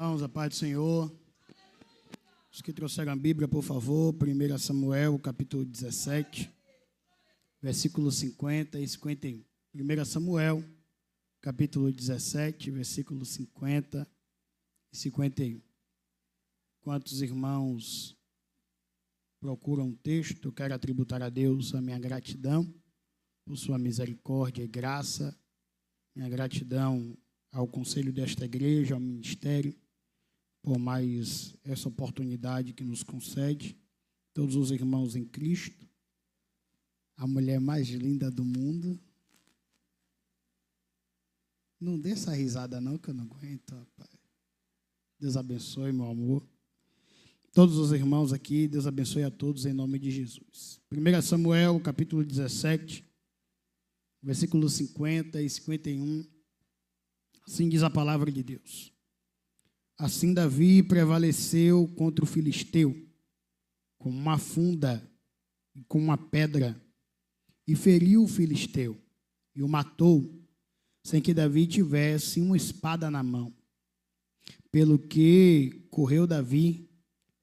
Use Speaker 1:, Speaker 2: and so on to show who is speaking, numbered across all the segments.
Speaker 1: Vamos, a paz do Senhor. Os que trouxeram a Bíblia, por favor, 1 Samuel, capítulo 17, versículos 50 e 51. 1 Samuel, capítulo 17, versículos 50 e 51. Quantos irmãos procuram um texto, eu quero atributar a Deus a minha gratidão por sua misericórdia e graça, minha gratidão ao conselho desta igreja, ao ministério, por mais essa oportunidade que nos concede, todos os irmãos em Cristo, a mulher mais linda do mundo. Não dê essa risada não, que eu não aguento, rapaz. Deus abençoe, meu amor. Todos os irmãos aqui, Deus abençoe a todos em nome de Jesus. 1 Samuel, capítulo 17, versículos 50 e 51. Assim diz a palavra de Deus. Assim Davi prevaleceu contra o filisteu, com uma funda e com uma pedra, e feriu o filisteu, e o matou, sem que Davi tivesse uma espada na mão. Pelo que correu Davi,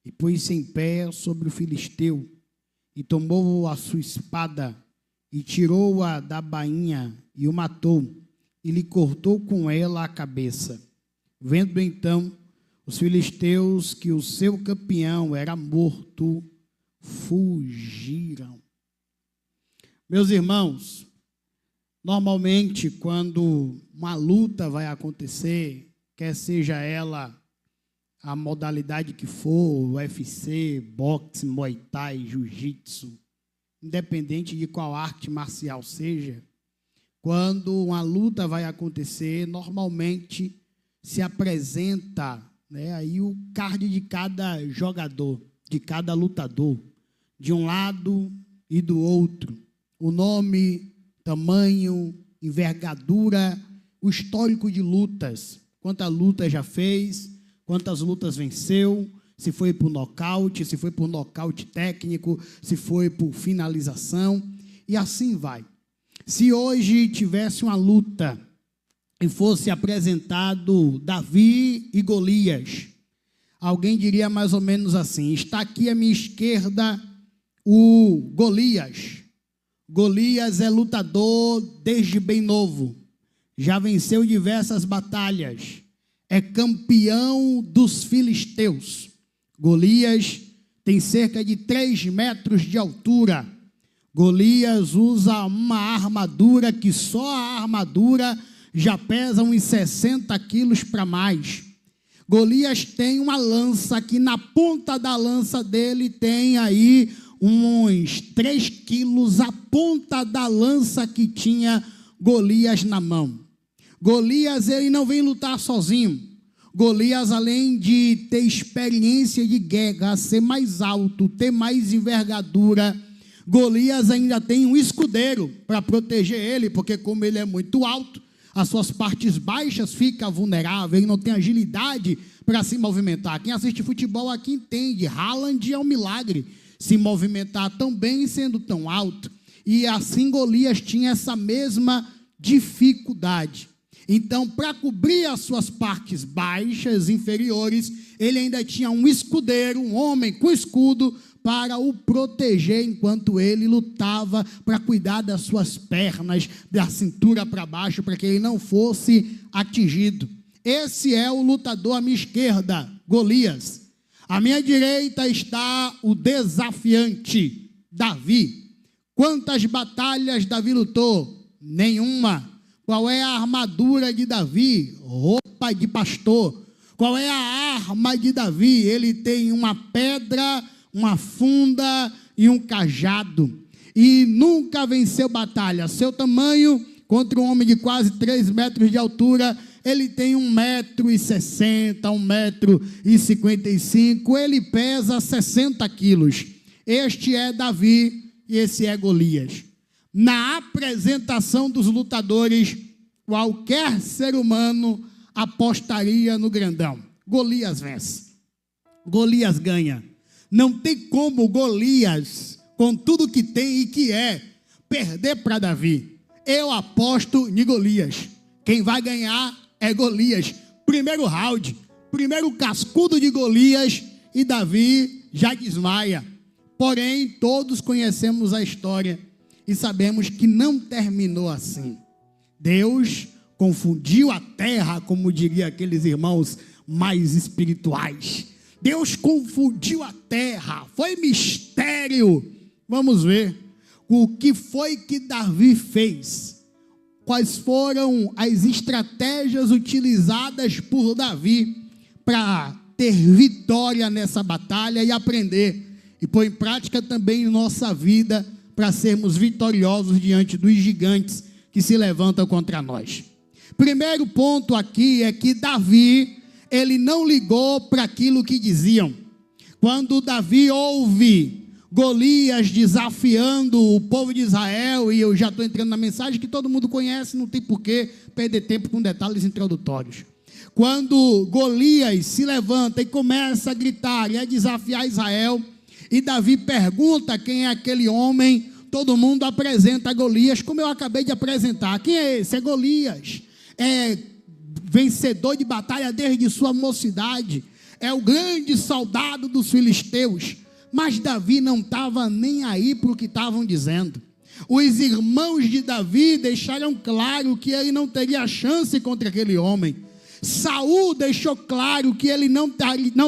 Speaker 1: e pôs-se em pé sobre o filisteu, e tomou a sua espada, e tirou-a da bainha, e o matou, e lhe cortou com ela a cabeça. Vendo então os filisteus que o seu campeão era morto, fugiram. Meus irmãos, normalmente quando uma luta vai acontecer, quer seja ela a modalidade que for, UFC, boxe, muay thai, jiu-jitsu, independente de qual arte marcial seja, quando uma luta vai acontecer, normalmente se apresenta, aí o card de cada jogador, de cada lutador, de um lado e do outro, o nome, tamanho, envergadura, o histórico de lutas, quantas lutas já fez, quantas lutas venceu, se foi por nocaute, se foi por nocaute técnico, se foi por finalização, e assim vai. Se hoje tivesse uma luta e fosse apresentado Davi e Golias, alguém diria mais ou menos assim: está aqui à minha esquerda o Golias. Golias é lutador desde bem novo, já venceu diversas batalhas, é campeão dos filisteus. Golias tem cerca de 3 metros de altura. Golias usa uma armadura que só a armadura já pesa uns 60 quilos para mais. Golias tem uma lança que na ponta da lança dele tem aí uns 3 quilos, a ponta da lança que tinha Golias na mão. Golias, ele não vem lutar sozinho. Golias, além de ter experiência de guerra, ser mais alto, ter mais envergadura, Golias ainda tem um escudeiro para proteger ele, porque como ele é muito alto, as suas partes baixas ficam vulneráveis, ele não tem agilidade para se movimentar. Quem assiste futebol aqui entende, Haaland é um milagre se movimentar tão bem sendo tão alto. E assim Golias tinha essa mesma dificuldade. Então, para cobrir as suas partes baixas, inferiores, ele ainda tinha um escudeiro, um homem com escudo, para o proteger enquanto ele lutava, para cuidar das suas pernas, da cintura para baixo, para que ele não fosse atingido. Esse é o lutador à minha esquerda, Golias. À minha direita está o desafiante, Davi. Quantas batalhas Davi lutou? Nenhuma. Qual é a armadura de Davi? Roupa de pastor. Qual é a arma de Davi? Ele tem uma pedra, uma funda e um cajado. E nunca venceu batalha. Seu tamanho, contra um homem de quase 3 metros de altura, ele tem 1,60 m, 1,55 m, ele pesa 60 quilos. Este é Davi e esse é Golias. Na apresentação dos lutadores, qualquer ser humano apostaria no grandão. Golias vence. Golias ganha. Não tem como Golias, com tudo que tem e que é, perder para Davi. Eu aposto em Golias. Quem vai ganhar é Golias. Primeiro round, primeiro cascudo de Golias e Davi já desmaia. Porém, todos conhecemos a história e sabemos que não terminou assim. Deus confundiu a terra, como diria aqueles irmãos mais espirituais. Deus confundiu a terra, foi mistério. Vamos ver o que foi que Davi fez. Quais foram as estratégias utilizadas por Davi para ter vitória nessa batalha e aprender e pôr em prática também em nossa vida para sermos vitoriosos diante dos gigantes que se levantam contra nós. Primeiro ponto aqui é que Davi, ele não ligou para aquilo que diziam. Quando Davi ouve Golias desafiando o povo de Israel, e eu já estou entrando na mensagem que todo mundo conhece, não tem por que perder tempo com detalhes introdutórios. Quando Golias se levanta e começa a gritar e a desafiar Israel, e Davi pergunta quem é aquele homem, todo mundo apresenta Golias, como eu acabei de apresentar. Quem é esse? É Golias. É vencedor de batalha desde sua mocidade, é o grande soldado dos filisteus. Mas Davi não estava nem aí para o que estavam dizendo. Os irmãos de Davi deixaram claro que ele não teria chance contra aquele homem. Saul deixou claro que ele não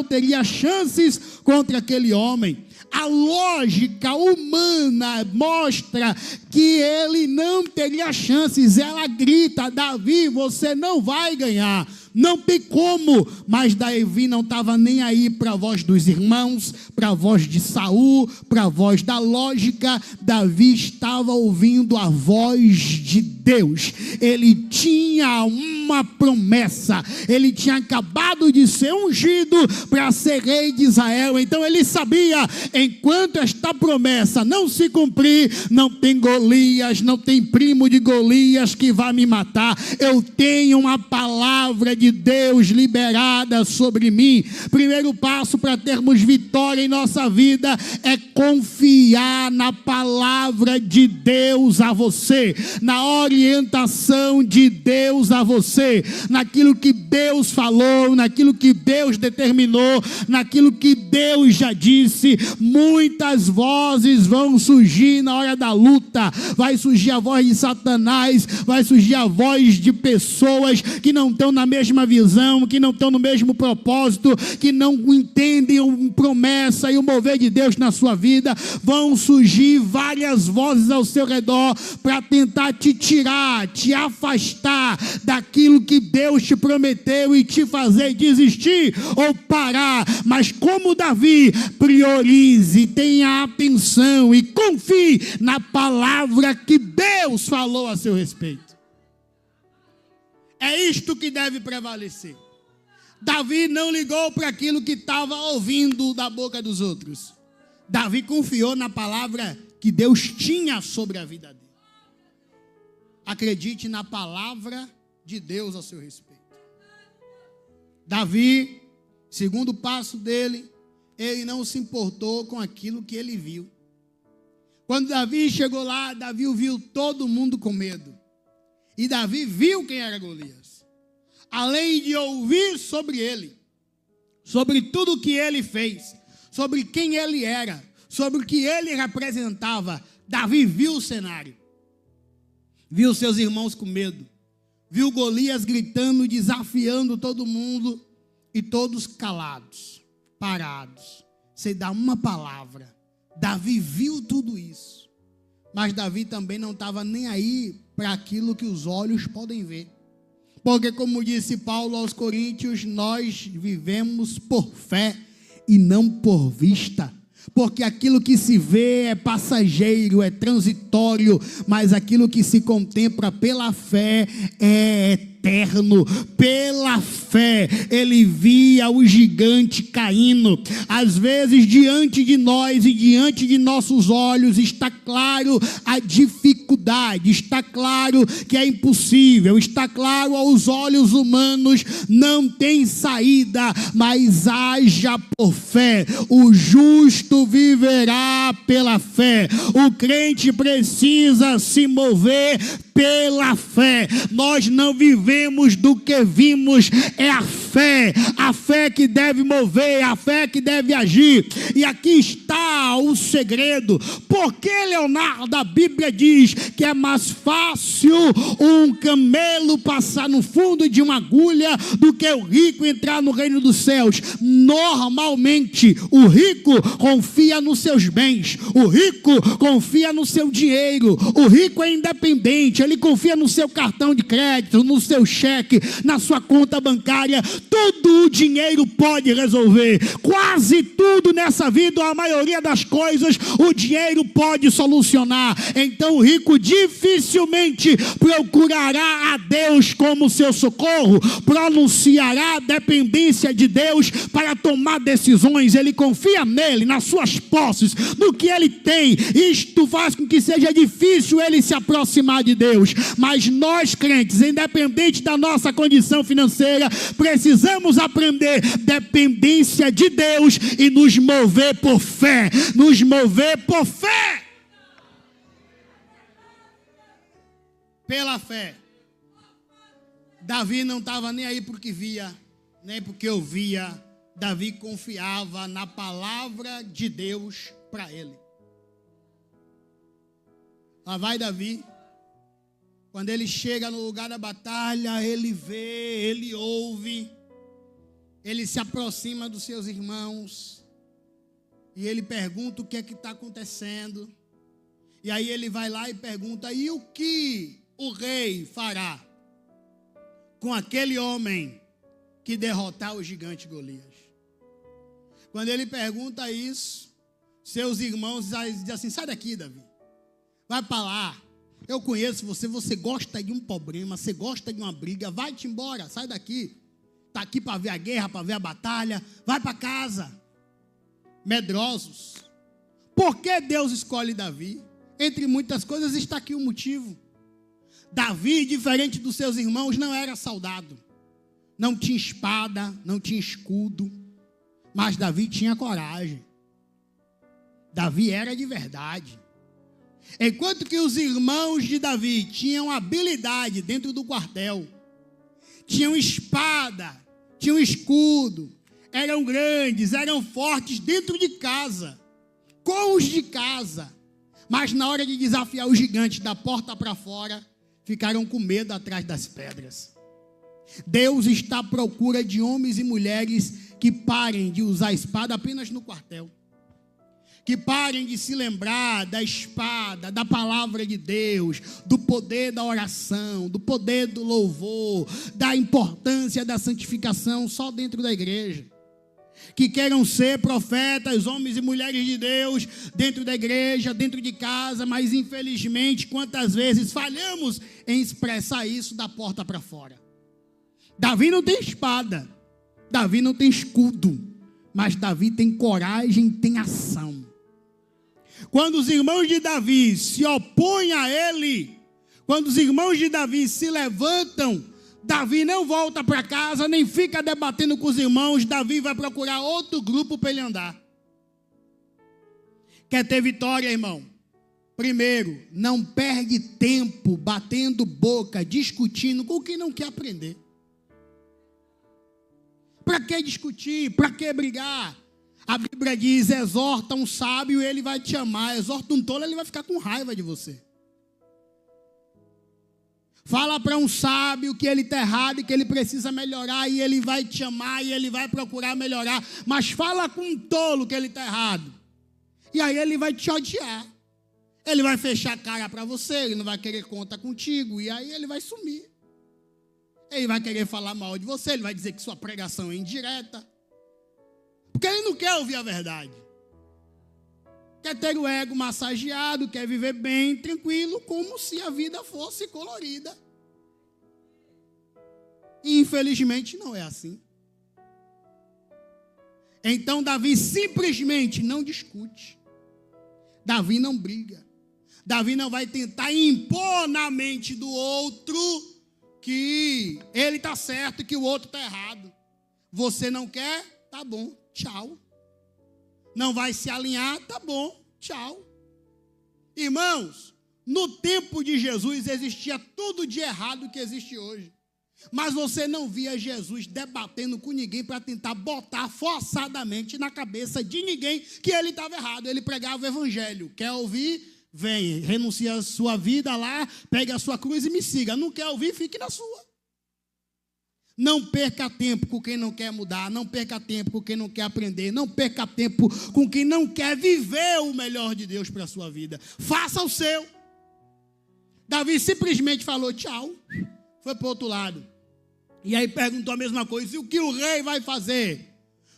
Speaker 1: teria chances contra aquele homem. A lógica humana mostra que ele não teria chances. Ela grita: Davi, você não vai ganhar, não tem como. Mas Davi não estava nem aí para a voz dos irmãos, para a voz de Saul, para a voz da lógica. Davi estava ouvindo a voz de Deus. Ele tinha uma promessa, ele tinha acabado de ser ungido para ser rei de Israel. Então ele sabia, enquanto esta promessa não se cumprir, não tem Golias, não tem primo de Golias que vai me matar. Eu tenho uma palavra de Deus liberada sobre mim. Primeiro passo para termos vitória em nossa vida é confiar na palavra de Deus a você, na orientação de Deus a você, naquilo que Deus falou, naquilo que Deus determinou, naquilo que Deus já disse. Muitas vozes vão surgir na hora da luta. Vai surgir a voz de Satanás, vai surgir a voz de pessoas que não estão na mesma visão, que não estão no mesmo propósito, que não entendem a promessa e o mover de Deus na sua vida. Vão surgir várias vozes ao seu redor para tentar te tirar, te afastar daquilo que Deus te prometeu e te fazer desistir ou parar. Mas como Davi, priorize, tenha atenção e confie na palavra que Deus falou a seu respeito. É isto que deve prevalecer. Davi não ligou para aquilo que estava ouvindo da boca dos outros. Davi confiou na palavra que Deus tinha sobre a vida dele. Acredite na palavra de Deus a seu respeito. Davi, segundo passo dele, ele não se importou com aquilo que ele viu. Quando Davi chegou lá, Davi viu todo mundo com medo. E Davi viu quem era Golias. Além de ouvir sobre ele, sobre tudo o que ele fez, sobre quem ele era, sobre o que ele representava, Davi viu o cenário. Viu seus irmãos com medo. Viu Golias gritando, desafiando todo mundo, e todos calados, parados, sem dar uma palavra. Davi viu tudo isso, mas Davi também não estava nem aí para aquilo que os olhos podem ver. Porque, como disse Paulo aos Coríntios, nós vivemos por fé e não por vista. Porque aquilo que se vê é passageiro, é transitório, mas aquilo que se contempla pela fé é eterno. Pela fé, ele via o gigante caindo. Às vezes, diante de nós e diante de nossos olhos, está claro a dificuldade, está claro que é impossível, está claro aos olhos humanos, não tem saída, mas haja por fé. O justo viverá pela fé. O crente precisa se mover pela fé. Nós não vivemos do que vimos, é a fé que deve mover, a fé que deve agir. E aqui está o segredo. Porque, Leonardo, a Bíblia diz que é mais fácil um camelo passar no fundo de uma agulha do que o rico entrar no reino dos céus. Normalmente, o rico confia nos seus bens, o rico confia no seu dinheiro, o rico é independente, ele confia no seu cartão de crédito, no seu cheque, na sua conta bancária. Tudo o dinheiro pode resolver, quase tudo nessa vida, a maioria das coisas, o dinheiro pode solucionar. Então o rico dificilmente procurará a Deus como seu socorro, pronunciará a dependência de Deus para tomar decisões. Ele confia nele, nas suas posses, no que ele tem. Isto faz com que seja difícil ele se aproximar de Deus. Mas nós, crentes, independente da nossa condição financeira, precisamos aprender dependência de Deus e nos mover por fé. Nos mover por fé. Pela fé. Davi não estava nem aí porque via, nem porque ouvia. Davi confiava na palavra de Deus para ele. Lá vai Davi. Quando ele chega no lugar da batalha, ele vê, ele ouve, ele se aproxima dos seus irmãos e ele pergunta o que é que está acontecendo. E aí ele vai lá e pergunta: e o que o rei fará com aquele homem que derrotar o gigante Golias? Quando ele pergunta isso, seus irmãos dizem assim: sai daqui, Davi, vai para lá, eu conheço você, você gosta de um problema, você gosta de uma briga, vai-te embora, sai daqui, está aqui para ver a guerra, para ver a batalha, vai para casa. Medrosos. Por que Deus escolhe Davi? Entre muitas coisas está aqui o motivo. Davi, diferente dos seus irmãos, não era soldado, não tinha espada, não tinha escudo, mas Davi tinha coragem. Davi era de verdade. Enquanto que os irmãos de Davi tinham habilidade dentro do quartel, tinham espada, tinham escudo, eram grandes, eram fortes dentro de casa, com os de casa, mas na hora de desafiar os gigantes da porta para fora, ficaram com medo atrás das pedras. Deus está à procura de homens e mulheres que parem de usar a espada apenas no quartel, que parem de se lembrar da espada, da palavra de Deus, do poder da oração, do poder do louvor, da importância da santificação só dentro da igreja. Que queiram ser profetas, homens e mulheres de Deus, dentro da igreja, dentro de casa, mas infelizmente, quantas vezes falhamos em expressar isso da porta para fora. Davi não tem espada, Davi não tem escudo, mas Davi tem coragem, tem ação. Quando os irmãos de Davi se opõem a ele, quando os irmãos de Davi se levantam, Davi não volta para casa, nem fica debatendo com os irmãos. Davi vai procurar outro grupo para ele andar. Quer ter vitória, irmão? Primeiro, não perde tempo batendo boca, discutindo com quem não quer aprender. Para que discutir? Para que brigar? A Bíblia diz: exorta um sábio e ele vai te amar. Exorta um tolo, ele vai ficar com raiva de você. Fala para um sábio que ele está errado e que ele precisa melhorar, e ele vai te amar e ele vai procurar melhorar. Mas fala com um tolo que ele está errado, e aí ele vai te odiar. Ele vai fechar a cara para você, ele não vai querer conta contigo, e aí ele vai sumir. Ele vai querer falar mal de você, ele vai dizer que sua pregação é indireta, porque ele não quer ouvir a verdade. Quer ter o ego massageado, quer viver bem, tranquilo, como se a vida fosse colorida. E infelizmente não é assim. Então Davi simplesmente não discute. Davi não briga. Davi não vai tentar impor na mente do outro que ele está certo e que o outro está errado. Você não quer? Tá bom, tchau. Não vai se alinhar? Tá bom, tchau. Irmãos, No tempo de Jesus existia tudo de errado que existe hoje. Mas você não via Jesus debatendo com ninguém para tentar botar forçadamente na cabeça de ninguém que ele estava errado. Ele pregava o evangelho. Quer ouvir? Vem. Renuncia a sua vida lá, pegue a sua cruz e me siga. Não quer ouvir? Fique na sua. Não perca tempo com quem não quer mudar. Não perca tempo com quem não quer aprender. Não perca tempo com quem não quer viver o melhor de Deus para a sua vida. Faça o seu. Davi simplesmente falou tchau. Foi para o outro lado. E aí perguntou a mesma coisa. E o que o rei vai fazer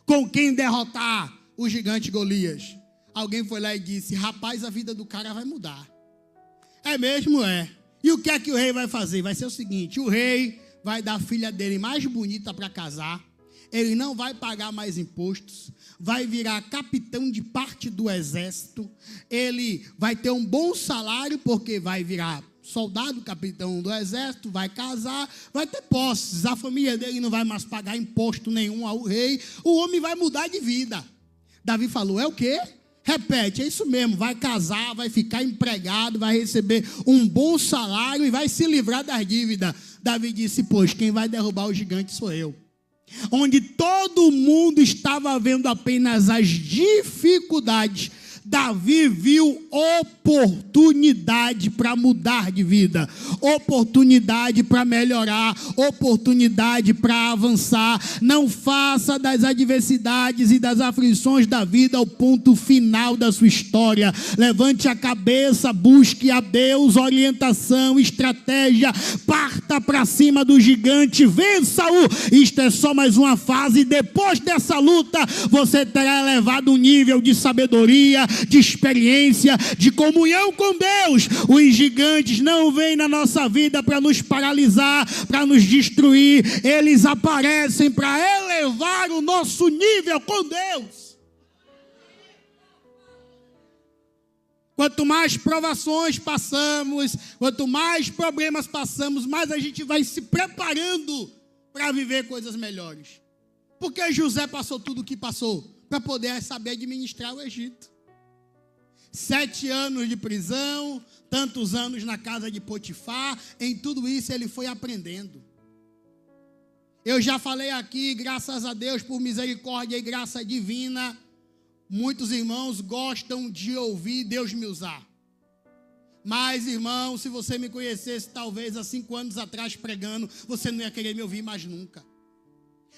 Speaker 1: com quem derrotar o gigante Golias? Alguém foi lá e disse, rapaz, a vida do cara vai mudar. É mesmo? É. E o que é que o rei vai fazer? Vai ser o seguinte, o rei vai dar a filha dele mais bonita para casar. Ele não vai pagar mais impostos. Vai virar capitão de parte do exército. Ele vai ter um bom salário porque vai virar soldado, capitão do exército, vai casar, vai ter posses, a família dele não vai mais pagar imposto nenhum ao rei, o homem vai mudar de vida. Davi falou, é o quê? Repete, é isso mesmo, vai casar, vai ficar empregado, vai receber um bom salário e vai se livrar das dívidas. Davi disse, pois, quem vai derrubar o gigante sou eu. Onde todo mundo estava vendo apenas as dificuldades, Davi viu oportunidade para mudar de vida, oportunidade para melhorar, oportunidade para avançar. Não faça das adversidades e das aflições da vida o ponto final da sua história. Levante a cabeça, busque a Deus, orientação, estratégia, parta para cima do gigante, vença-o. Isto é só mais uma fase. Depois dessa luta, você terá elevado um nível de sabedoria, de experiência, de comunhão com Deus. Os gigantes não vêm na nossa vida para nos paralisar, para nos destruir. Eles aparecem para elevar o nosso nível com Deus. Quanto mais provações passamos, quanto mais problemas passamos, mais a gente vai se preparando para viver coisas melhores. Porque José passou tudo o que passou para poder saber administrar o Egito. 7 anos de prisão, tantos anos na casa de Potifar, em tudo isso ele foi aprendendo. Eu já falei aqui, graças a Deus, por misericórdia e graça divina, muitos irmãos gostam de ouvir Deus me usar. Mas, irmão, se você me conhecesse talvez há 5 anos atrás pregando, você não ia querer me ouvir mais nunca.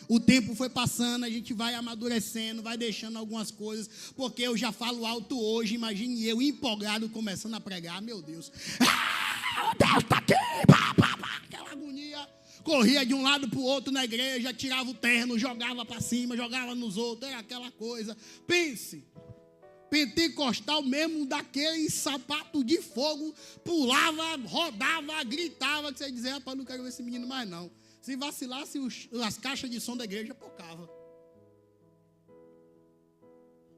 Speaker 1: O tempo foi passando, a gente vai amadurecendo, vai deixando algumas coisas, porque eu já falo alto hoje, imagine eu empolgado começando a pregar, meu Deus. Deus está aqui, aquela agonia. Corria de um lado para o outro na igreja, tirava o terno, jogava para cima, jogava nos outros, era aquela coisa. Pense, pentecostal mesmo, daquele sapato de fogo, pulava, rodava, gritava, que você dizia, rapaz, não quero ver esse menino mais não. Se vacilasse, as caixas de som da igreja pocava.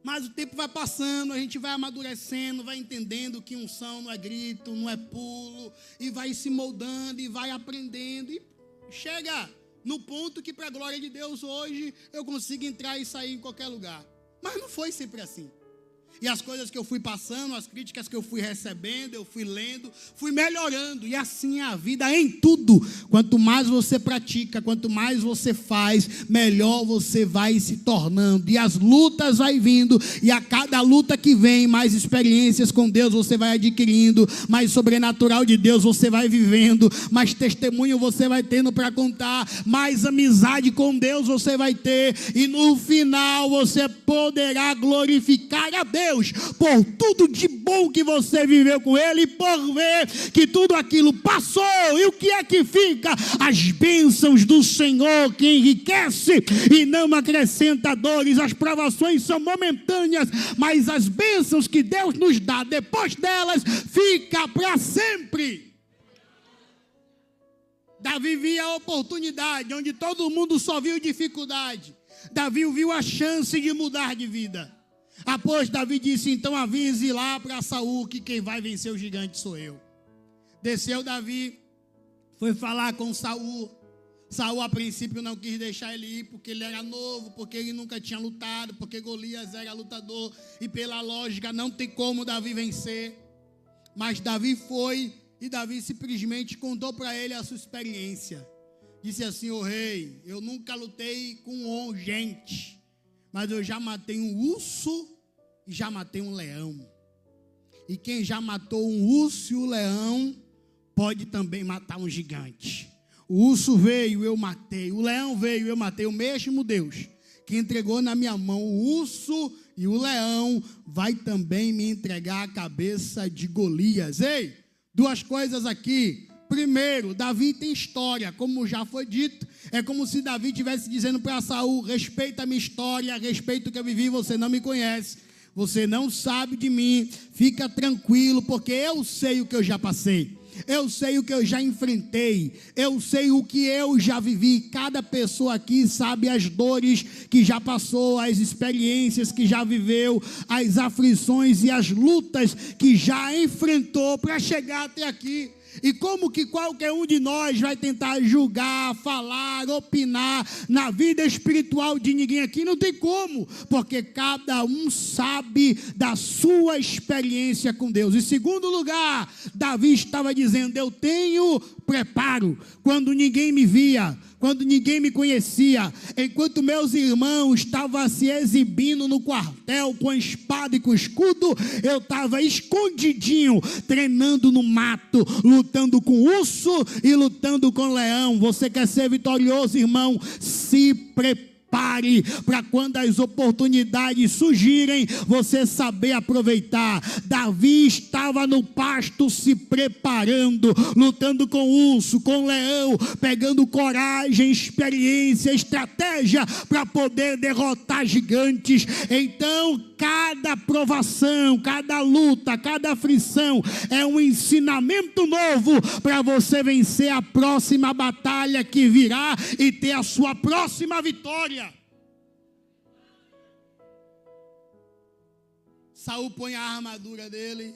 Speaker 1: Mas o tempo vai passando, a gente vai amadurecendo, vai entendendo que unção não é grito, não é pulo, e vai se moldando, e vai aprendendo, e chega no ponto que, para a glória de Deus, hoje eu consigo entrar e sair em qualquer lugar. Mas não foi sempre assim. E as coisas que eu fui passando, as críticas que eu fui recebendo, eu fui lendo, fui melhorando. E assim é a vida em tudo. Quanto mais você pratica, quanto mais você faz, melhor você vai se tornando. E as lutas vai vindo. E a cada luta que vem, mais experiências com Deus você vai adquirindo. Mais sobrenatural de Deus você vai vivendo. Mais testemunho você vai tendo para contar. Mais amizade com Deus você vai ter. E no final você poderá glorificar a Deus por tudo de bom que você viveu com Ele, e por ver que tudo aquilo passou. E o que é que fica? As bênçãos do Senhor, que enriquece e não acrescenta dores. As provações são momentâneas, mas as bênçãos que Deus nos dá depois delas fica para sempre. Davi via a oportunidade onde todo mundo só viu dificuldade. Davi viu a chance de mudar de vida. Após Davi disse, então avise lá para Saul que quem vai vencer o gigante sou eu. Desceu Davi, foi falar com Saul. Saul a princípio não quis deixar ele ir porque ele era novo, porque ele nunca tinha lutado, porque Golias era lutador e pela lógica não tem como Davi vencer. Mas Davi foi, e Davi simplesmente contou para ele a sua experiência. Disse assim: ô rei, eu nunca lutei com gente, mas eu já matei um urso e já matei um leão. E quem já matou um urso e um leão, pode também matar um gigante. O urso veio, eu matei. O leão veio, eu matei. O mesmo Deus que entregou na minha mão o urso e o leão, vai também me entregar a cabeça de Golias. Ei, duas coisas aqui. Primeiro, Davi tem história, como já foi dito. É como se Davi estivesse dizendo para Saul: respeita a minha história, respeita o que eu vivi, você não me conhece, você não sabe de mim, fica tranquilo, porque eu sei o que eu já passei. Eu sei o que eu já enfrentei, eu sei o que eu já vivi. Cada pessoa aqui sabe as dores que já passou, as experiências que já viveu, as aflições e as lutas que já enfrentou para chegar até aqui. E como que qualquer um de nós vai tentar julgar, falar, opinar na vida espiritual de ninguém aqui? Não tem como, porque cada um sabe da sua experiência com Deus. Em segundo lugar, Davi estava dizendo: eu tenho preparo. Quando ninguém me via, quando ninguém me conhecia, enquanto meus irmãos estavam se exibindo no quartel com a espada e com o escudo, eu estava escondidinho, treinando no mato, lutando com urso e lutando com leão. Você quer ser vitorioso, irmão? Se prepare para quando as oportunidades surgirem, você saber aproveitar. Davi estava no pasto se preparando, lutando com urso, com leão, pegando coragem, experiência, estratégia para poder derrotar gigantes. Então, cada provação, cada luta, cada aflição é um ensinamento novo para você vencer a próxima batalha que virá e ter a sua próxima vitória. Saul põe a armadura dele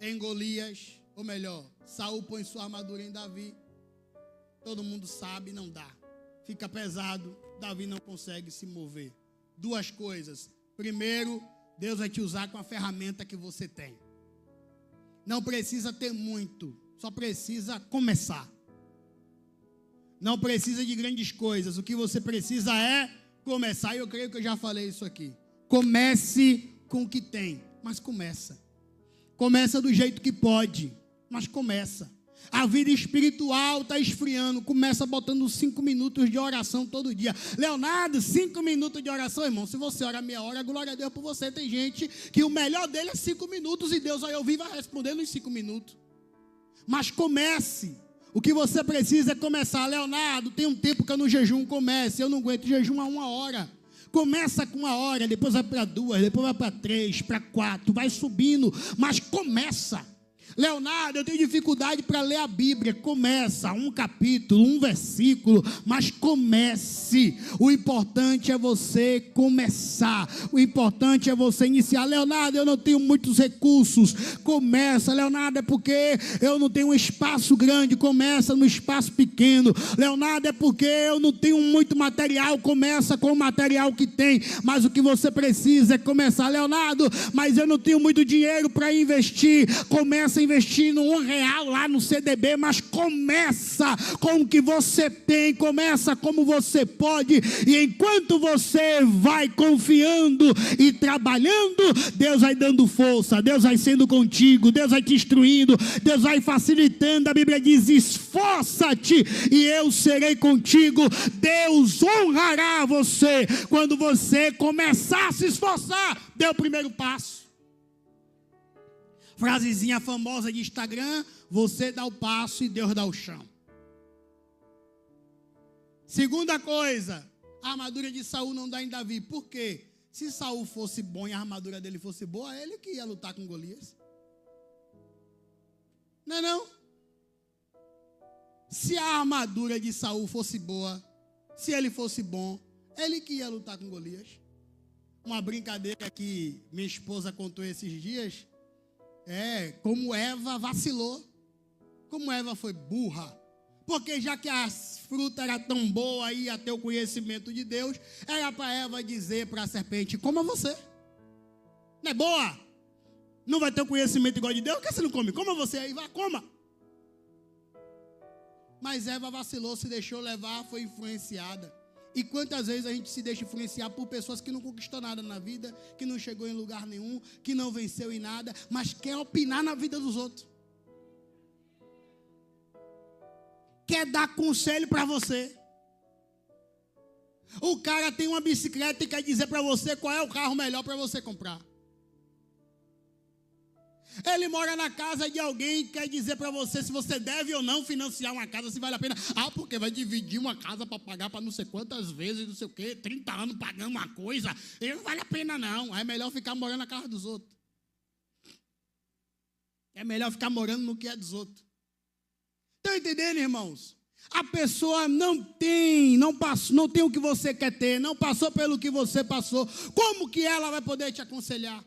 Speaker 1: em Golias, ou melhor, Saul põe sua armadura em Davi. Todo mundo sabe, não dá. Fica pesado, Davi não consegue se mover. Duas coisas. Primeiro, Deus vai te usar com a ferramenta que você tem. Não precisa ter muito, só precisa começar. Não precisa de grandes coisas, o que você precisa é começar. E eu creio que eu já falei isso aqui. Comece com o que tem, mas começa. Começa do jeito que pode, mas começa. A vida espiritual está esfriando. Começa botando 5 minutos de oração todo dia. Leonardo, 5 minutos de oração, irmão. Se você ora meia hora, glória a Deus por você. Tem gente que o melhor dele é 5 minutos e Deus vai ouvir e vai responder nos 5 minutos. Mas comece. O que você precisa é começar. Leonardo, tem um tempo que eu não jejum. Comece. Eu não aguento jejum a 1 hora. Começa com 1 hora, depois vai para 2, depois vai para 3, para 4, vai subindo, mas começa. Leonardo, eu tenho dificuldade para ler a Bíblia. Começa, 1 capítulo, 1 versículo, mas comece. O importante é você começar. O importante é você iniciar. Leonardo, eu não tenho muitos recursos. Começa. Leonardo, é porque eu não tenho um espaço grande. Começa no espaço pequeno. Leonardo, é porque eu não tenho muito material. Começa com o material que tem. Mas o que você precisa é começar. Leonardo, mas eu não tenho muito dinheiro para investir. Começa investindo R$1 lá no CDB, mas começa com o que você tem, começa como você pode, e enquanto você vai confiando e trabalhando, Deus vai dando força, Deus vai sendo contigo, Deus vai te instruindo, Deus vai facilitando. A Bíblia diz: esforça-te e eu serei contigo. Deus honrará você quando você começar a se esforçar. Dê o primeiro passo. Frasezinha famosa de Instagram: você dá o passo e Deus dá o chão. Segunda coisa, a armadura de Saul não dá em Davi. Por quê? Se Saul fosse bom e a armadura dele fosse boa, ele que ia lutar com Golias. Não é não? Se a armadura de Saul fosse boa, se ele fosse bom, ele que ia lutar com Golias. Uma brincadeira que minha esposa contou esses dias. Como Eva vacilou, como Eva foi burra, porque já que a fruta era tão boa e ia ter o conhecimento de Deus, era para Eva dizer para a serpente: coma você, não é boa? Não vai ter o conhecimento igual de Deus? Por que você não come? Coma você aí, vá, coma. Mas Eva vacilou, se deixou levar, foi influenciada. E quantas vezes a gente se deixa influenciar por pessoas que não conquistou nada na vida, que não chegou em lugar nenhum, que não venceu em nada, mas quer opinar na vida dos outros. Quer dar conselho para você. O cara tem uma bicicleta e quer dizer para você qual é o carro melhor para você comprar. Ele mora na casa de alguém e quer dizer para você se você deve ou não financiar uma casa, se vale a pena. Ah, porque vai dividir uma casa para pagar para não sei quantas vezes, não sei o quê, 30 anos pagando uma coisa. E não vale a pena não. É melhor ficar morando na casa dos outros. É melhor ficar morando no que é dos outros. Estão entendendo, irmãos? A pessoa não tem o que você quer ter, não passou pelo que você passou. Como que ela vai poder te aconselhar?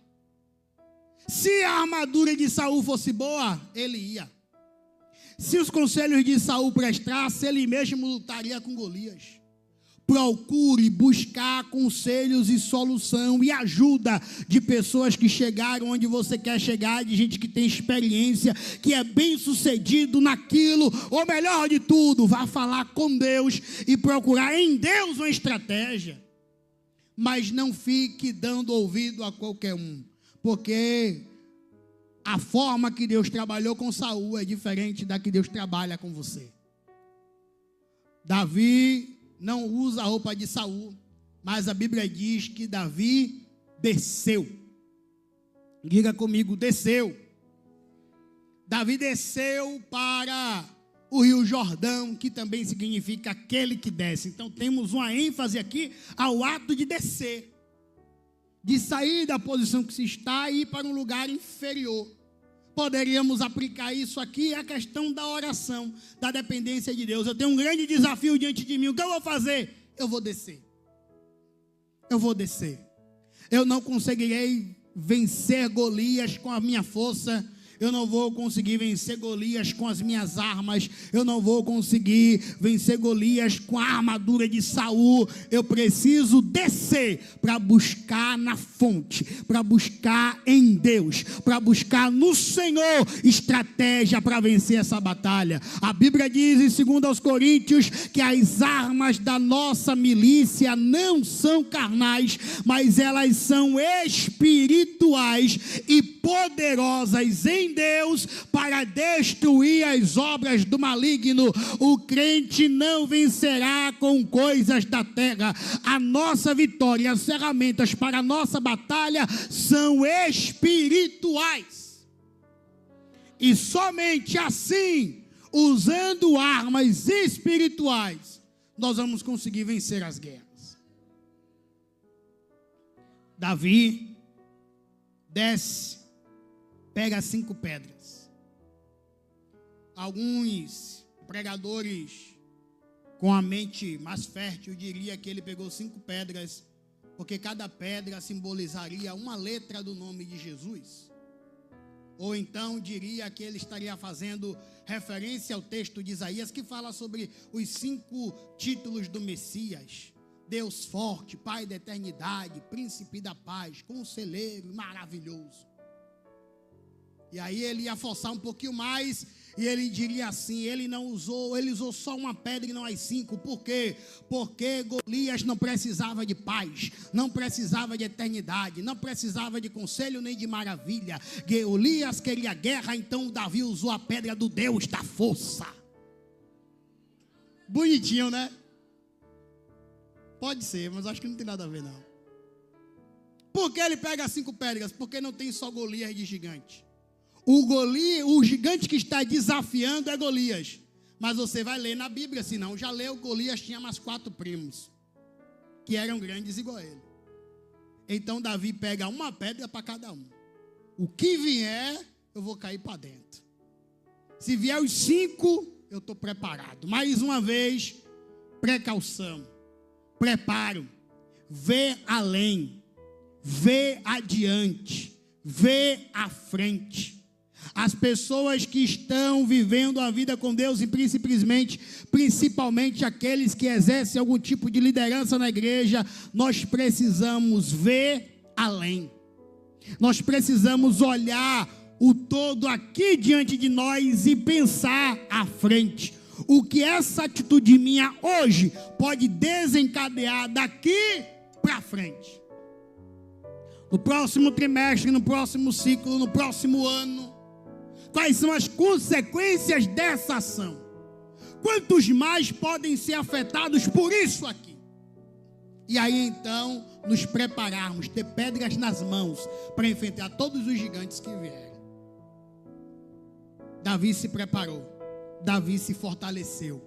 Speaker 1: Se a armadura de Saul fosse boa, ele ia. Se os conselhos de Saul prestassem, ele mesmo lutaria com Golias. Procure buscar conselhos e solução e ajuda de pessoas que chegaram onde você quer chegar, de gente que tem experiência, que é bem sucedido naquilo, ou melhor de tudo, vá falar com Deus e procurar em Deus uma estratégia. Mas não fique dando ouvido a qualquer um, porque a forma que Deus trabalhou com Saul é diferente da que Deus trabalha com você. Davi não usa a roupa de Saul, mas a Bíblia diz que Davi desceu. Diga comigo, desceu. Davi desceu para o Rio Jordão, que também significa aquele que desce. Então temos uma ênfase aqui ao ato de descer, de sair da posição que se está e ir para um lugar inferior. Poderíamos aplicar isso aqui à questão da oração, da dependência de Deus. Eu tenho um grande desafio diante de mim. O que eu vou fazer? Eu vou descer. Eu vou descer. Eu não conseguirei vencer Golias com a minha força. Eu não vou conseguir vencer Golias com as minhas armas. Eu não vou conseguir vencer Golias com a armadura de Saul. Eu preciso descer para buscar na fonte, para buscar em Deus, para buscar no Senhor estratégia para vencer essa batalha. A Bíblia diz em 2 Coríntios que as armas da nossa milícia não são carnais, mas elas são espirituais e poderosas em Deus para destruir as obras do maligno. O crente não vencerá com coisas da terra. A nossa vitória, as ferramentas para a nossa batalha são espirituais. E somente assim, usando armas espirituais, nós vamos conseguir vencer as guerras. Davi desce, pega 5 pedras. Alguns pregadores com a mente mais fértil diria que ele pegou 5 pedras, porque cada pedra simbolizaria uma letra do nome de Jesus. Ou então diria que ele estaria fazendo referência ao texto de Isaías, que fala sobre os 5 títulos do Messias: Deus forte, Pai da eternidade, Príncipe da paz, Conselheiro maravilhoso. E aí ele ia forçar um pouquinho mais, e ele diria assim, ele usou só uma pedra e não as 5. Por quê? Porque Golias não precisava de paz, não precisava de eternidade, não precisava de conselho nem de maravilha. Golias queria guerra, então Davi usou a pedra do Deus da força. Bonitinho, né? Pode ser, mas acho que não tem nada a ver não. Por que ele pega 5 pedras? Porque não tem só Golias de gigante. O gigante que está desafiando é Golias. Mas você vai ler na Bíblia, se não já leu, Golias tinha mais 4 primos, que eram grandes igual a ele. Então Davi pega uma pedra para cada um. O que vier, eu vou cair para dentro. Se vier os 5, eu estou preparado. Mais uma vez, precaução, preparo, vê além, vê adiante, vê à frente. As pessoas que estão vivendo a vida com Deus e principalmente aqueles que exercem algum tipo de liderança na igreja, nós precisamos ver além. Nós precisamos olhar o todo aqui diante de nós e pensar à frente. O que essa atitude minha hoje pode desencadear daqui para frente. No próximo trimestre, no próximo ciclo, no próximo ano. Quais são as consequências dessa ação? Quantos mais podem ser afetados por isso aqui? E aí então, nos prepararmos, ter pedras nas mãos para enfrentar todos os gigantes que vierem. Davi se preparou. Davi se fortaleceu.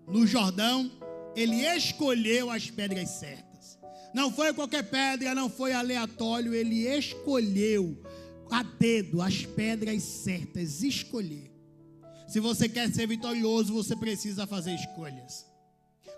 Speaker 1: No Jordão, ele escolheu as pedras certas. Não foi qualquer pedra, não foi aleatório, ele escolheu a dedo as pedras certas, escolher. Se você quer ser vitorioso, você precisa fazer escolhas.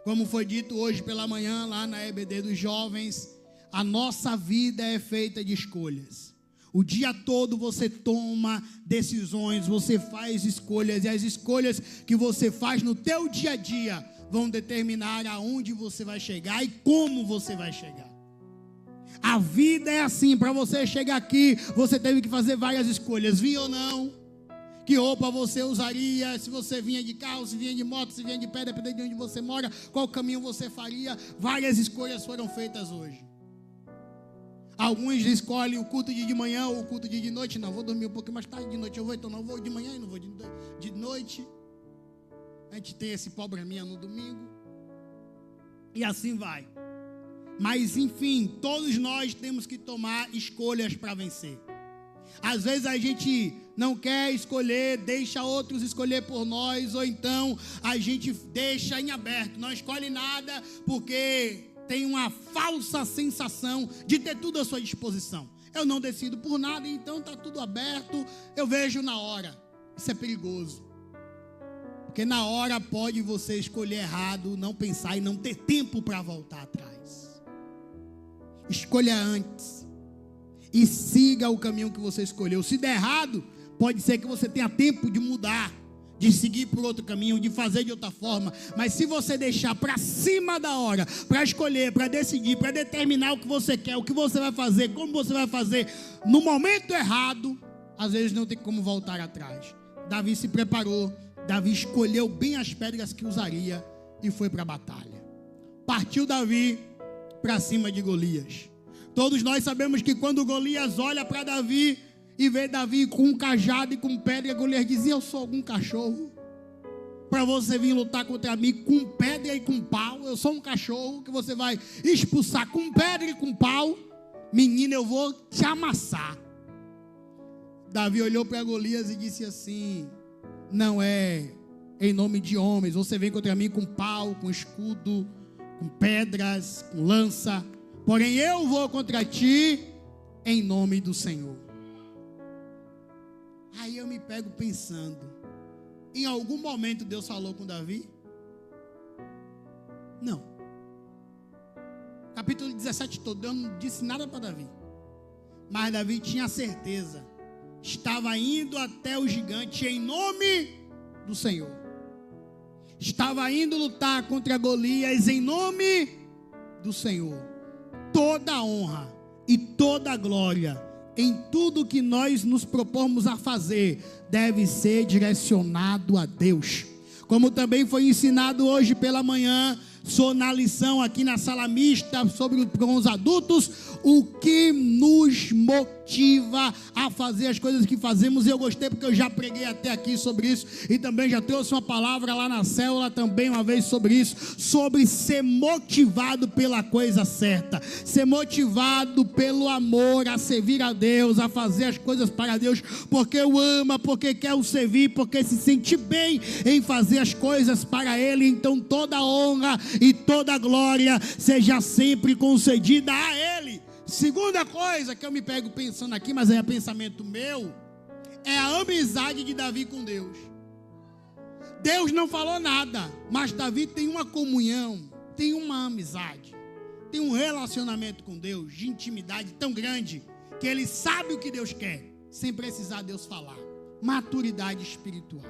Speaker 1: Como foi dito hoje pela manhã lá na EBD dos jovens, a nossa vida é feita de escolhas. O dia todo você toma decisões, você faz escolhas, e as escolhas que você faz no teu dia a dia vão determinar aonde você vai chegar e como você vai chegar. A vida é assim, para você chegar aqui, você teve que fazer várias escolhas, vinha ou não? Que roupa você usaria, se você vinha de carro, se vinha de moto, se vinha de pé, dependendo de onde você mora, qual caminho você faria. Várias escolhas foram feitas hoje. Alguns escolhem o culto de manhã ou o culto de noite. Não, vou dormir um pouquinho mais tarde, de noite eu vou, então não vou de manhã e não vou de noite. A gente tem esse probleminha no domingo. E assim vai. Mas enfim, todos nós temos que tomar escolhas para vencer. Às vezes a gente não quer escolher, deixa outros escolher por nós, ou então a gente deixa em aberto, não escolhe nada porque tem uma falsa sensação de ter tudo à sua disposição. Eu não decido por nada, então está tudo aberto, eu vejo na hora. Isso é perigoso. Porque na hora pode você escolher errado, não pensar e não ter tempo para voltar atrás. Escolha antes. E siga o caminho que você escolheu. Se der errado, pode ser que você tenha tempo de mudar, de seguir por outro caminho, de fazer de outra forma. Mas se você deixar para cima da hora, para escolher, para decidir, para determinar o que você quer, o que você vai fazer, como você vai fazer, no momento errado, às vezes não tem como voltar atrás. Davi se preparou, Davi escolheu bem as pedras que usaria e foi para a batalha. Partiu Davi para cima de Golias. Todos nós sabemos que quando Golias olha para Davi e vê Davi com um cajado e com pedra, Golias dizia: eu sou algum cachorro para você vir lutar contra mim com pedra e com pau? Eu sou um cachorro que você vai expulsar com pedra e com pau? Menino, eu vou te amassar. Davi olhou para Golias e disse assim: não é em nome de homens, você vem contra mim com pau, com escudo, com pedras, com lança, porém eu vou contra ti em nome do Senhor. Aí eu me pego pensando, em algum momento Deus falou com Davi? Não. Capítulo 17 todo, Deus não disse nada para Davi. Mas Davi tinha certeza, estava indo até o gigante em nome do Senhor. Estava indo lutar contra Golias em nome do Senhor. Toda a honra e toda a glória em tudo que nós nos propomos a fazer deve ser direcionado a Deus. Como também foi ensinado hoje pela manhã, na lição aqui na sala mista com os adultos, o que nos motiva a fazer as coisas que fazemos. E eu gostei porque eu já preguei até aqui sobre isso e também já trouxe uma palavra lá na célula também uma vez sobre isso, sobre ser motivado pela coisa certa, ser motivado pelo amor a servir a Deus, a fazer as coisas para Deus, porque o ama, porque quer o servir, porque se sente bem em fazer as coisas para Ele. Então toda honra e toda glória seja sempre concedida a Ele. Segunda coisa que eu me pego pensando aqui, mas é pensamento meu, é a amizade de Davi com Deus. Deus não falou nada, mas Davi tem uma comunhão, tem uma amizade, tem um relacionamento com Deus de intimidade tão grande que ele sabe o que Deus quer, sem precisar Deus falar. Maturidade espiritual.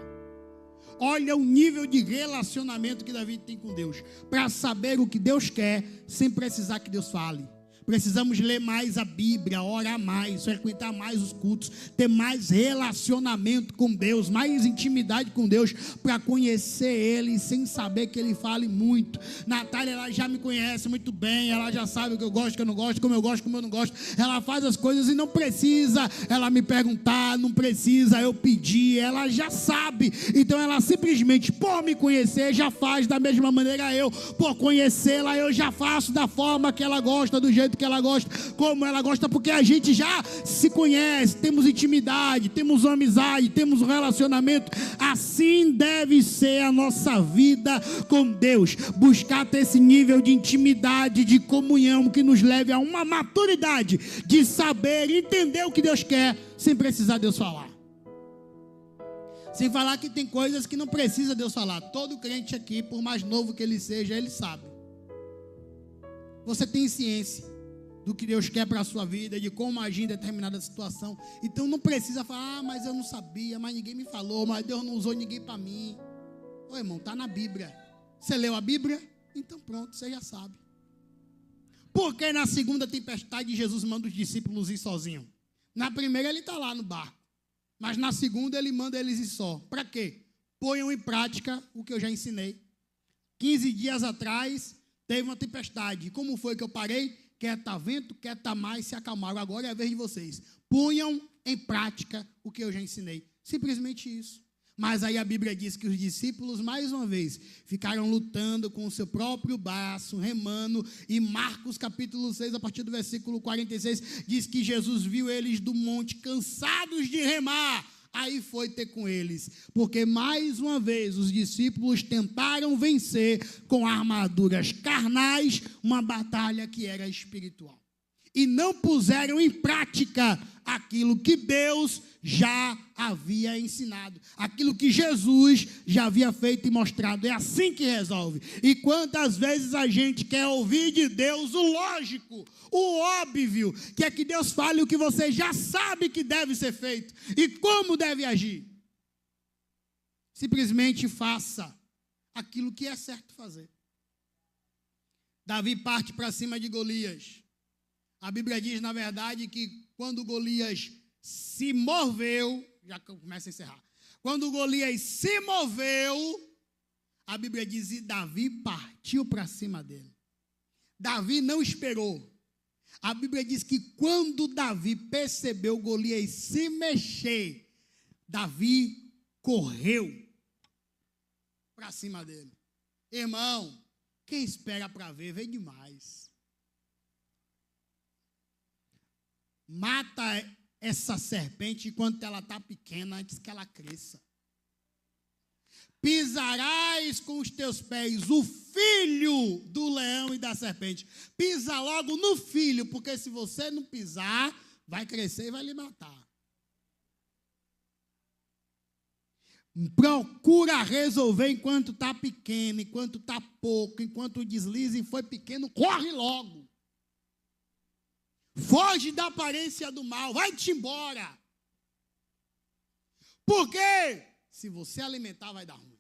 Speaker 1: Olha o nível de relacionamento que Davi tem com Deus, para saber o que Deus quer, sem precisar que Deus fale. Precisamos ler mais a Bíblia, orar mais, frequentar mais os cultos, ter mais relacionamento com Deus, mais intimidade com Deus, para conhecer Ele sem saber que Ele fale muito. Natália, ela já me conhece muito bem, ela já sabe o que eu gosto, o que eu não gosto, como eu gosto, como eu não gosto. Ela faz as coisas e não precisa ela me perguntar, não precisa eu pedir, ela já sabe. Então ela simplesmente, por me conhecer, já faz da mesma maneira eu. Por conhecê-la, eu já faço da forma que ela gosta, do jeito que ela gosta, como ela gosta, porque a gente já se conhece, temos intimidade, temos uma amizade, temos um relacionamento. Assim deve ser a nossa vida com Deus, buscar ter esse nível de intimidade, de comunhão, que nos leve a uma maturidade de saber, entender o que Deus quer, sem precisar Deus falar. Sem falar que tem coisas que não precisa Deus falar. Todo crente aqui, por mais novo que ele seja, ele sabe. Você tem ciência do que Deus quer para a sua vida, de como agir em determinada situação. Então não precisa falar, mas eu não sabia, mas ninguém me falou, mas Deus não usou ninguém para mim. Ô irmão, está na Bíblia. Você leu a Bíblia? Então pronto, você já sabe. Porque na segunda tempestade Jesus manda os discípulos ir sozinhos. Na primeira ele está lá no barco, mas na segunda ele manda eles ir só. Para quê? Ponham em prática o que eu já ensinei. 15 dias atrás teve uma tempestade. Como foi que eu parei? Quer tá vento, quer tá mais, se acalmaram. Agora é a vez de vocês. Ponham em prática o que eu já ensinei. Simplesmente isso. Mas aí a Bíblia diz que os discípulos, mais uma vez, ficaram lutando com o seu próprio braço, remando. E Marcos capítulo 6, a partir do versículo 46, diz que Jesus viu eles do monte cansados de remar. Aí foi ter com eles, porque mais uma vez os discípulos tentaram vencer com armaduras carnais uma batalha que era espiritual. E não puseram em prática aquilo que Deus já havia ensinado, aquilo que Jesus já havia feito e mostrado. É assim que resolve. E quantas vezes a gente quer ouvir de Deus o lógico, o óbvio, que é que Deus fale o que você já sabe que deve ser feito e como deve agir. Simplesmente faça aquilo que é certo fazer. Davi parte para cima de Golias. A Bíblia diz, na verdade, que quando Golias se moveu, já começa a encerrar, quando Golias se moveu, a Bíblia diz, e Davi partiu para cima dele. Davi não esperou. A Bíblia diz que quando Davi percebeu Golias se mexer, Davi correu para cima dele. Irmão, quem espera para ver, vê demais. Mata essa serpente enquanto ela está pequena, antes que ela cresça. Pisarás com os teus pés o filho do leão e da serpente. Pisa logo no filho, porque se você não pisar, vai crescer e vai lhe matar. Procura resolver enquanto está pequeno, enquanto está pouco, enquanto o deslize foi pequeno, corre logo. Foge da aparência do mal, vai-te embora. Porque se você alimentar, vai dar ruim.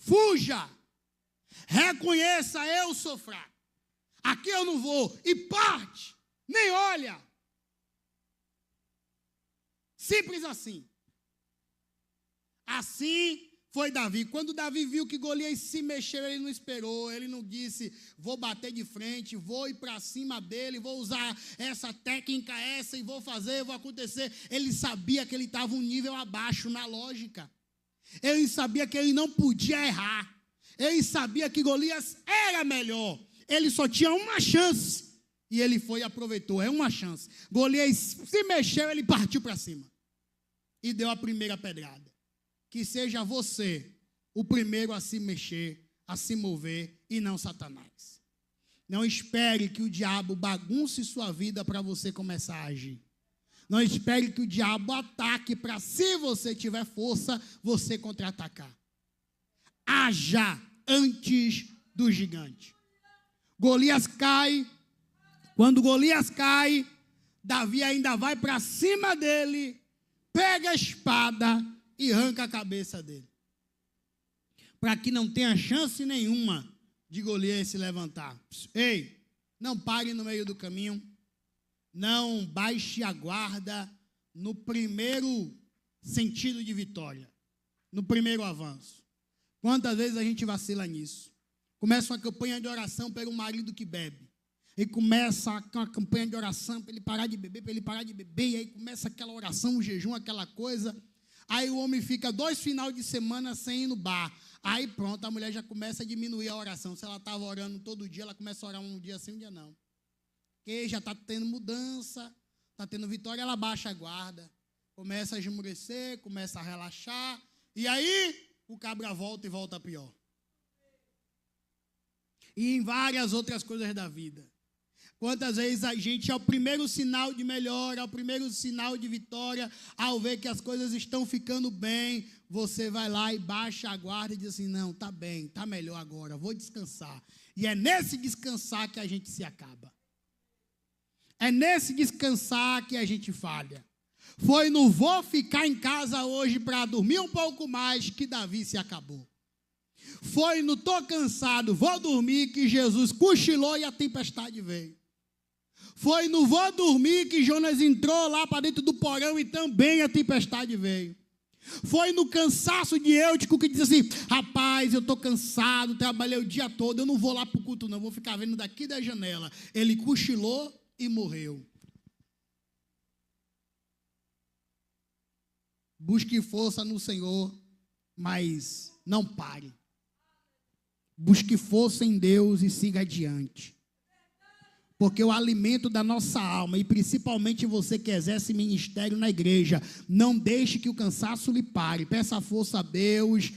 Speaker 1: Fuja. Reconheça, eu sou fraco. Aqui eu não vou. E parte. Nem olha. Simples assim. Assim foi Davi. Quando Davi viu que Golias se mexeu, ele não esperou, ele não disse, vou bater de frente, vou ir para cima dele, vou usar essa técnica, e vou fazer, vou acontecer. Ele sabia que ele estava um nível abaixo na lógica. Ele sabia que ele não podia errar. Ele sabia que Golias era melhor. Ele só tinha uma chance. E ele foi e aproveitou, é uma chance. Golias se mexeu, ele partiu para cima. E deu a primeira pedrada. Que seja você o primeiro a se mexer, a se mover, e não Satanás. Não espere que o diabo bagunce sua vida para você começar a agir. Não espere que o diabo ataque para, se você tiver força, você contra-atacar. Haja antes do gigante. Golias cai. Quando Golias cai, Davi ainda vai para cima dele, pega a espada e arranca a cabeça dele. Para que não tenha chance nenhuma de Golias se levantar. Ei, Não pare no meio do caminho. Não baixe a guarda no primeiro sentido de vitória, no primeiro avanço. Quantas vezes a gente vacila nisso? Começa uma campanha de oração pelo marido que bebe. E começa uma campanha de oração para ele parar de beber, e aí começa aquela oração, um jejum, aquela coisa. Aí o homem fica 2 finais de semana sem ir no bar. Aí pronto, a mulher já começa a diminuir a oração. Se ela estava orando todo dia, ela começa a orar um dia sim, um dia não. Porque já está tendo mudança, está tendo vitória, ela baixa a guarda. Começa a esmorecer, começa a relaxar. E aí o cabra volta e volta pior. E em várias outras coisas da vida. Quantas vezes a gente, ao primeiro sinal de melhora, ao primeiro sinal de vitória, ao ver que as coisas estão ficando bem, você vai lá e baixa a guarda e diz assim, não, está bem, está melhor agora, vou descansar. E é nesse descansar que a gente se acaba. É nesse descansar que a gente falha. Foi no vou ficar em casa hoje para dormir um pouco mais que Davi se acabou. Foi no tô cansado, vou dormir que Jesus cochilou e a tempestade veio. Foi no vou dormir que Jonas entrou lá para dentro do porão e também a tempestade veio. Foi no cansaço de Eutico que disse assim, rapaz, eu estou cansado, trabalhei o dia todo, eu não vou lá para o culto não, vou ficar vendo daqui da janela. Ele cochilou e morreu. Busque força no Senhor, mas não pare. Busque força em Deus e siga adiante. Porque o alimento da nossa alma, e principalmente você que exerce ministério na igreja, não deixe que o cansaço lhe pare. Peça força a Deus,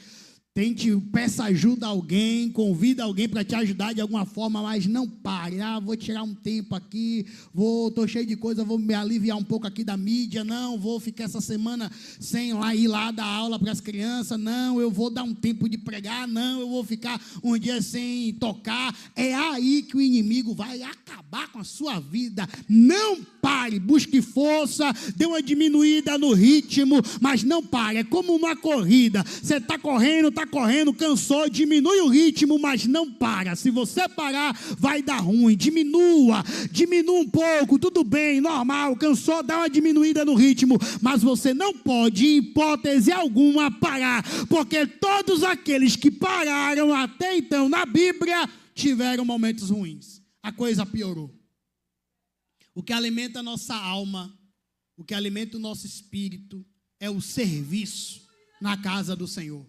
Speaker 1: peça ajuda a alguém, convida alguém para te ajudar de alguma forma, mas não pare. Vou tirar um tempo aqui, estou cheio de coisa, vou me aliviar um pouco aqui da mídia. Não, vou ficar essa semana sem ir lá dar aula para as crianças. Não, eu vou dar um tempo de pregar. Não, eu vou ficar um dia sem tocar. É aí que o inimigo vai acabar com a sua vida. Não pare, busque força, dê uma diminuída no ritmo, mas não pare. É como uma corrida, você está correndo, cansou, diminui o ritmo, mas não para. Se você parar, vai dar ruim. Diminua um pouco, tudo bem, normal, cansou, dá uma diminuída no ritmo, mas você não pode, em hipótese alguma, parar, porque todos aqueles que pararam até então na Bíblia tiveram momentos ruins. A coisa piorou. O que alimenta a nossa alma, o que alimenta o nosso espírito é o serviço na casa do Senhor.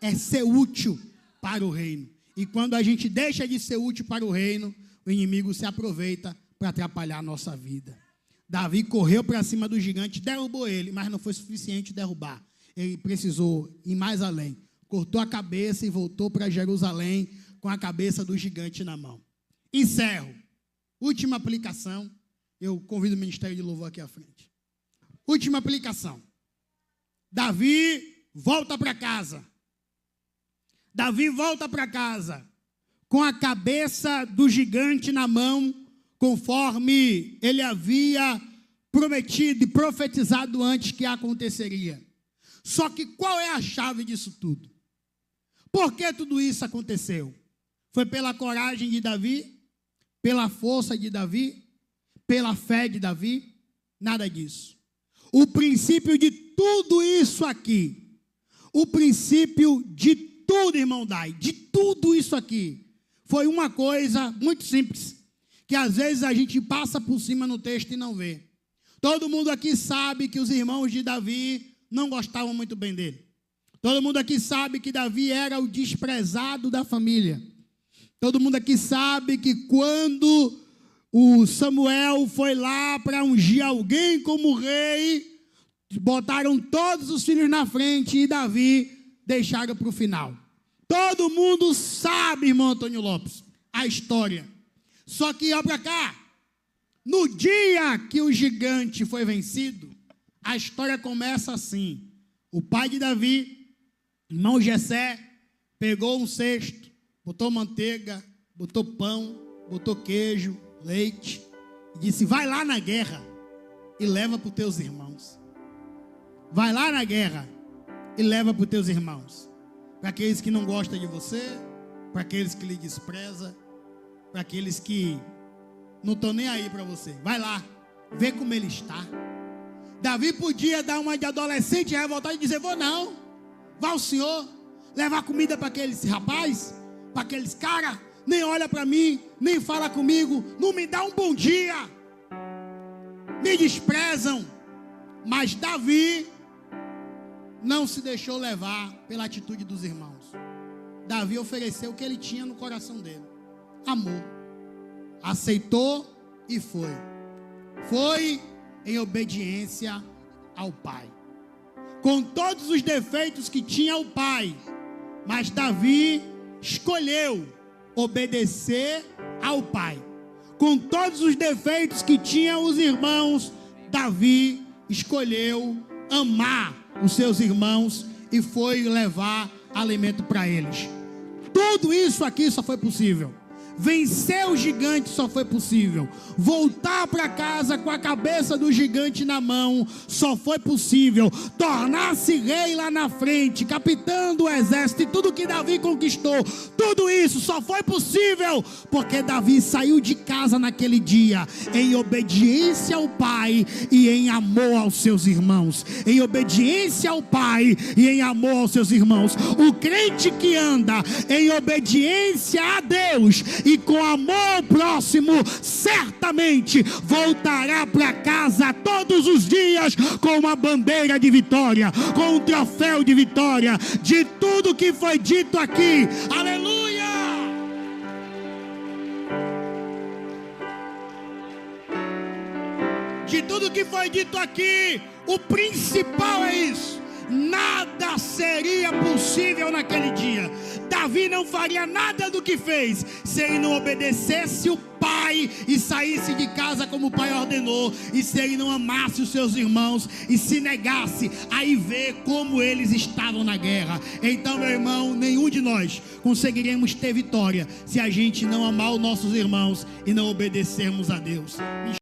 Speaker 1: É ser útil para o reino. E quando a gente deixa de ser útil para o reino, o inimigo se aproveita para atrapalhar a nossa vida. Davi correu para cima do gigante, derrubou ele, mas não foi suficiente derrubar. Ele precisou ir mais além. Cortou a cabeça e voltou para Jerusalém com a cabeça do gigante na mão. Encerro. Última aplicação. Eu convido o Ministério de Louvor aqui à frente. Última aplicação. Davi volta para casa. Davi volta para casa com a cabeça do gigante na mão, conforme ele havia prometido e profetizado antes que aconteceria. Só que qual é a chave disso tudo? Por que tudo isso aconteceu? Foi pela coragem de Davi? Pela força de Davi? Pela fé de Davi? Nada disso. O princípio de tudo isso aqui, o princípio de tudo, irmão Dai, de tudo isso aqui, foi uma coisa muito simples, que às vezes a gente passa por cima no texto e não vê. Todo mundo aqui sabe que os irmãos de Davi não gostavam muito bem dele. Todo mundo aqui sabe que Davi era o desprezado da família. Todo mundo aqui sabe que quando o Samuel foi lá para ungir alguém como rei, botaram todos os filhos na frente e Davi deixaram para o final. Todo mundo sabe, irmão Antônio Lopes, a história. Só que, olha para cá, no dia que o gigante foi vencido, a história começa assim. O pai de Davi, irmão Jessé, pegou um cesto, botou manteiga, botou pão, botou queijo, leite, e disse, vai lá na guerra e leva para os teus irmãos. Vai lá na guerra e leva para os teus irmãos. Para aqueles que não gostam de você, para aqueles que lhe desprezam, para aqueles que não estou nem aí para você. Vai lá, vê como ele está. Davi podia dar uma de adolescente revoltado e dizer: vou não, vá ao Senhor, levar comida para aqueles rapazes, para aqueles caras, nem olha para mim, nem fala comigo, não me dá um bom dia, me desprezam. Mas Davi não se deixou levar pela atitude dos irmãos. Davi ofereceu o que ele tinha no coração dele: amor. Aceitou e foi. Foi em obediência ao pai. Com todos os defeitos que tinha o pai, mas Davi escolheu obedecer ao pai. Com todos os defeitos que tinham os irmãos, Davi escolheu amar os seus irmãos e foi levar alimento para eles. Tudo isso aqui só foi possível. Vencer o gigante só foi possível. Voltar para casa com a cabeça do gigante na mão só foi possível. Tornar-se rei lá na frente, capitão do exército e tudo que Davi conquistou, tudo isso só foi possível porque Davi saiu de casa naquele dia em obediência ao pai e em amor aos seus irmãos. Em obediência ao pai e em amor aos seus irmãos. O crente que anda em obediência a Deus e com amor ao próximo, certamente voltará para casa todos os dias com uma bandeira de vitória, com um troféu de vitória, de tudo que foi dito aqui. Aleluia! De tudo que foi dito aqui, o principal é isso: nada seria possível naquele dia. Davi não faria nada do que fez se ele não obedecesse o pai e saísse de casa como o pai ordenou, e se ele não amasse os seus irmãos e se negasse a ir ver como eles estavam na guerra. Então, meu irmão, nenhum de nós conseguiremos ter vitória se a gente não amar os nossos irmãos e não obedecermos a Deus.